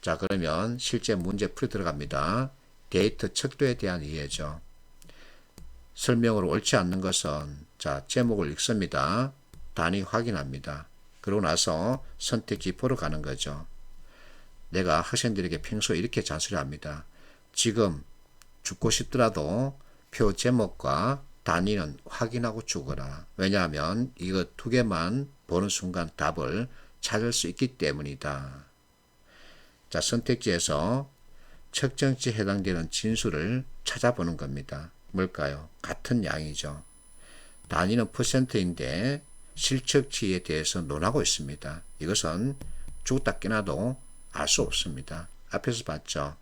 자, 그러면 실제 문제 풀이 들어갑니다. 데이터 척도에 대한 이해죠. 설명으로 옳지 않는 것은 자, 제목을 읽습니다. 단위 확인합니다. 그러고 나서 선택지 보러 가는 거죠. 내가 학생들에게 평소에 이렇게 잔소리합니다. 지금 죽고 싶더라도 표 제목과 단위는 확인하고 죽어라. 왜냐하면 이거 두 개만 보는 순간 답을 찾을 수 있기 때문이다. 자, 선택지에서 측정치에 해당되는 진수를 찾아보는 겁니다. 뭘까요? 같은 양이죠. 단위는 퍼센트인데 실측치에 대해서 논하고 있습니다. 이것은 죽었다 깨나도 알 수 없습니다. 앞에서 봤죠.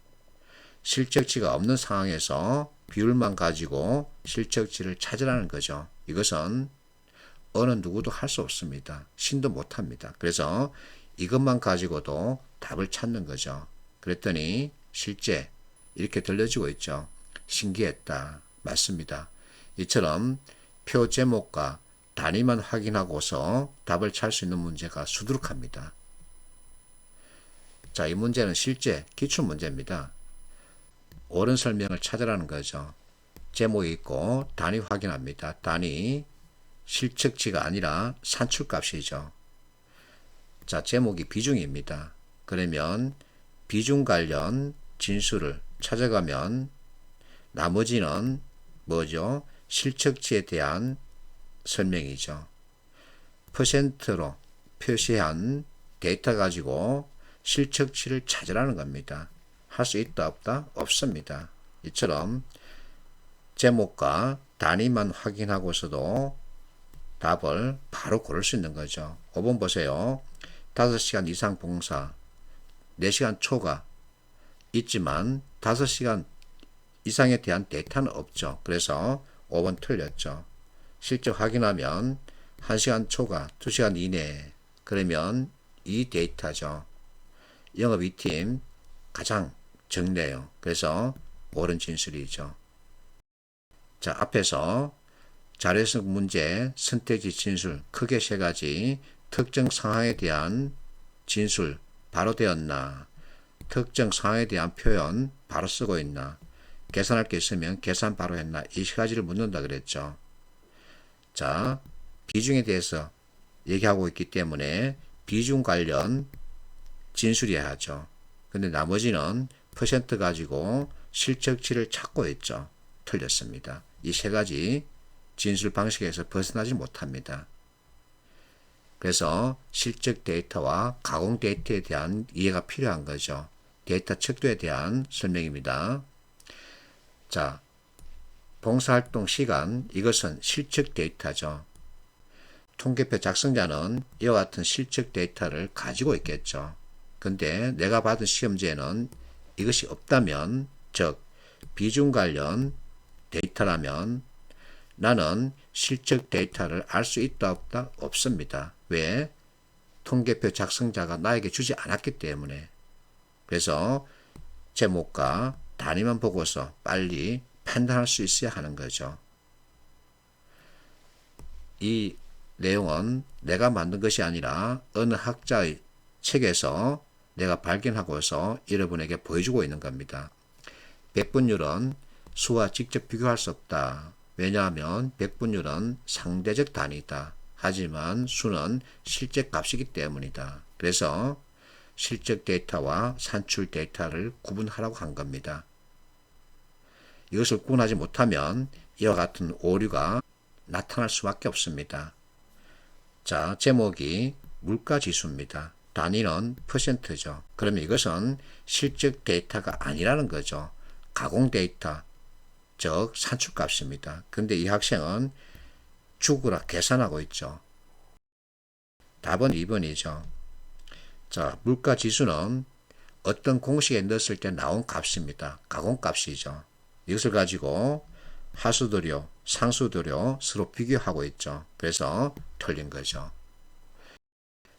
실측치가 없는 상황에서 비율만 가지고 실측치를 찾으라는 거죠. 이것은 어느 누구도 할 수 없습니다. 신도 못합니다. 그래서 이것만 가지고도 답을 찾는 거죠. 그랬더니 실제 이렇게 들려지고 있죠. 신기했다. 맞습니다. 이처럼 표 제목과 단위만 확인하고서 답을 찾을 수 있는 문제가 수두룩합니다. 자, 이 문제는 실제 기출문제입니다. 옳은 설명을 찾으라는 거죠. 제목이 있고 단위 확인합니다. 단위 실측치가 아니라 산출값이죠. 자, 제목이 비중입니다. 그러면 비중 관련 진수를 찾아가면 나머지는 뭐죠? 실측치에 대한 설명이죠. 퍼센트로 표시한 데이터 가지고 실측치를 찾으라는 겁니다. 할 수 있다 없다? 없습니다. 이처럼 제목과 단위만 확인하고서도 답을 바로 고를 수 있는 거죠. 5번 보세요. 5시간 이상 봉사 4시간 초과 있지만 5시간 이상에 대한 데이터는 없죠. 그래서 5번 틀렸죠. 실제 확인하면 1시간 초과 2시간 이내 그러면 이 데이터죠. 영업 2팀 가장 적네요. 그래서 옳은 진술이죠. 자, 앞에서 자료해석 문제 선택지 진술 크게 3가지 특정 상황에 대한 진술 바로 되었나 특정 상황에 대한 표현 바로 쓰고 있나 계산할 게 있으면 계산 바로 했나 이 3가지를 묻는다 그랬죠. 자, 비중에 대해서 얘기하고 있기 때문에 비중 관련 진술이어야 하죠. 근데 나머지는 퍼센트 가지고 실측치를 찾고 있죠. 틀렸습니다. 이 3가지 진술 방식에서 벗어나지 못합니다. 그래서 실측 데이터와 가공 데이터에 대한 이해가 필요한 거죠. 데이터 척도에 대한 설명입니다. 자, 봉사활동 시간 이것은 실측 데이터죠. 통계표 작성자는 이와 같은 실측 데이터를 가지고 있겠죠. 근데 내가 받은 시험지에는 이것이 없다면 즉 비중 관련 데이터라면 나는 실측 데이터를 알 수 있다 없다? 없습니다. 왜? 통계표 작성자가 나에게 주지 않았기 때문에. 그래서 제목과 단위만 보고서 빨리 판단할 수 있어야 하는 거죠. 이 내용은 내가 만든 것이 아니라 어느 학자의 책에서 내가 발견하고서 여러분에게 보여주고 있는 겁니다. 백분율은 수와 직접 비교할 수 없다. 왜냐하면 백분율은 상대적 단위다. 하지만 수는 실제 값이기 때문이다. 그래서 실적 데이터와 산출 데이터를 구분하라고 한 겁니다. 이것을 구분하지 못하면 이와 같은 오류가 나타날 수밖에 없습니다. 자, 제목이 물가지수입니다. 단위는 퍼센트죠. 그러면 이것은 실적 데이터가 아니라는 거죠. 가공 데이터, 즉 산출값입니다. 근데 이 학생은 죽으라 계산하고 있죠. 답은 2번이죠. 자, 물가지수는 어떤 공식에 넣었을 때 나온 값입니다. 가공값이죠. 이것을 가지고 하수도료, 상수도료 서로 비교하고 있죠. 그래서 틀린 거죠.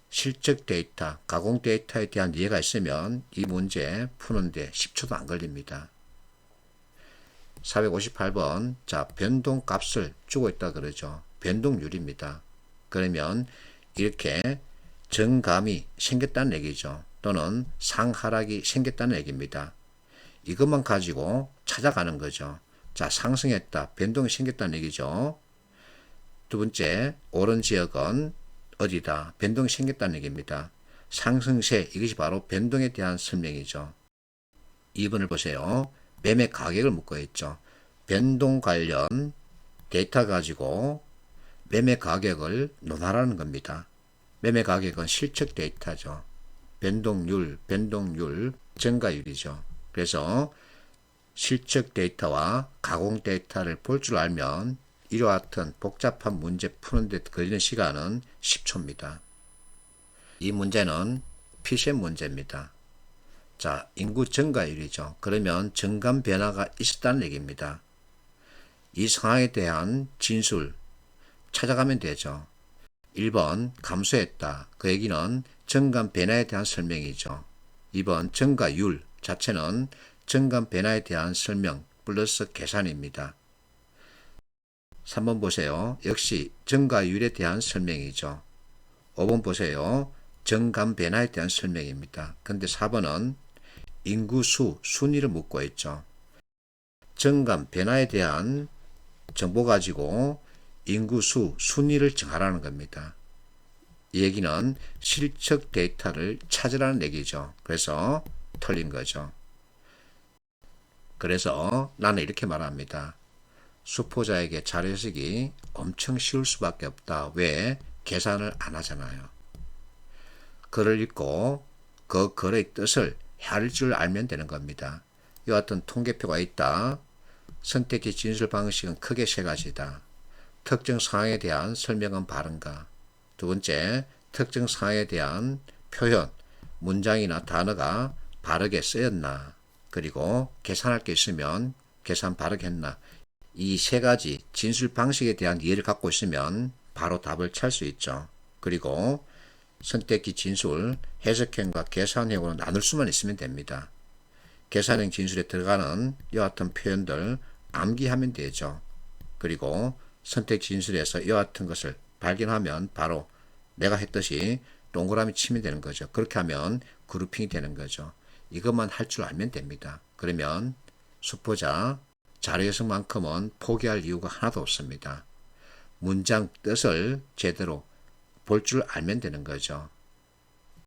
실적 데이터, 가공 데이터에 대한 이해가 있으면 이 문제 푸는데 10초도 안 걸립니다. 458번, 자, 변동값을 주고 있다 그러죠. 변동률입니다. 그러면 이렇게 정감이 생겼다는 얘기죠. 또는 상하락이 생겼다는 얘기입니다. 이것만 가지고 찾아가는 거죠. 자, 상승했다, 변동이 생겼다는 얘기죠. 두 번째, 오른 지역은 어디다, 변동이 생겼다는 얘기입니다. 상승세, 이것이 바로 변동에 대한 설명이죠. 2번을 보세요. 매매 가격을 묻고 있죠. 변동 관련 데이터 가지고 매매 가격을 논하라는 겁니다. 매매 가격은 실측 데이터죠. 변동률, 증가율이죠. 그래서 실측 데이터와 가공 데이터를 볼 줄 알면 이와 같은 복잡한 문제 푸는 데 걸리는 시간은 10초입니다. 이 문제는 PCM 문제입니다. 자, 인구 증가율이죠. 그러면 증감 변화가 있었다는 얘기입니다. 이 상황에 대한 진술 찾아가면 되죠. 1번 감소했다. 그 얘기는 증감 변화에 대한 설명이죠. 2번 증가율 자체는 증감 변화에 대한 설명 플러스 계산입니다. 3번 보세요. 역시 증가율에 대한 설명이죠. 5번 보세요. 증감 변화에 대한 설명입니다. 근데 4번은 인구수, 순위를 묻고 있죠. 증감 변화에 대한 정보 가지고 인구수, 순위를 정하라는 겁니다. 이 얘기는 실측 데이터를 찾으라는 얘기죠. 그래서 틀린 거죠. 그래서 나는 이렇게 말합니다. 수포자에게 자료해석이 엄청 쉬울 수밖에 없다. 왜? 계산을 안 하잖아요. 글을 읽고 그 글의 뜻을 헤아릴 줄 알면 되는 겁니다. 이와 같은 통계표가 있다. 선택지 진술 방식은 크게 세 가지다. 특정 상황에 대한 설명은 바른가? 두 번째, 특정 상황에 대한 표현, 문장이나 단어가 바르게 쓰였나? 그리고 계산할 게 있으면 계산 바르게 했나? 이 세 가지 진술 방식에 대한 이해를 갖고 있으면 바로 답을 찾을 수 있죠. 그리고 선택지 진술, 해석형과 계산형으로 나눌 수만 있으면 됩니다. 계산형 진술에 들어가는 이와 같은 표현들 암기하면 되죠. 그리고 선택 진술에서 이와 같은 것을 발견하면 바로 내가 했듯이 동그라미 치면 되는 거죠. 그렇게 하면 그룹핑이 되는 거죠. 이것만 할 줄 알면 됩니다. 그러면 수포자 자료 해석만큼은 포기할 이유가 하나도 없습니다. 문장 뜻을 제대로 볼 줄 알면 되는 거죠.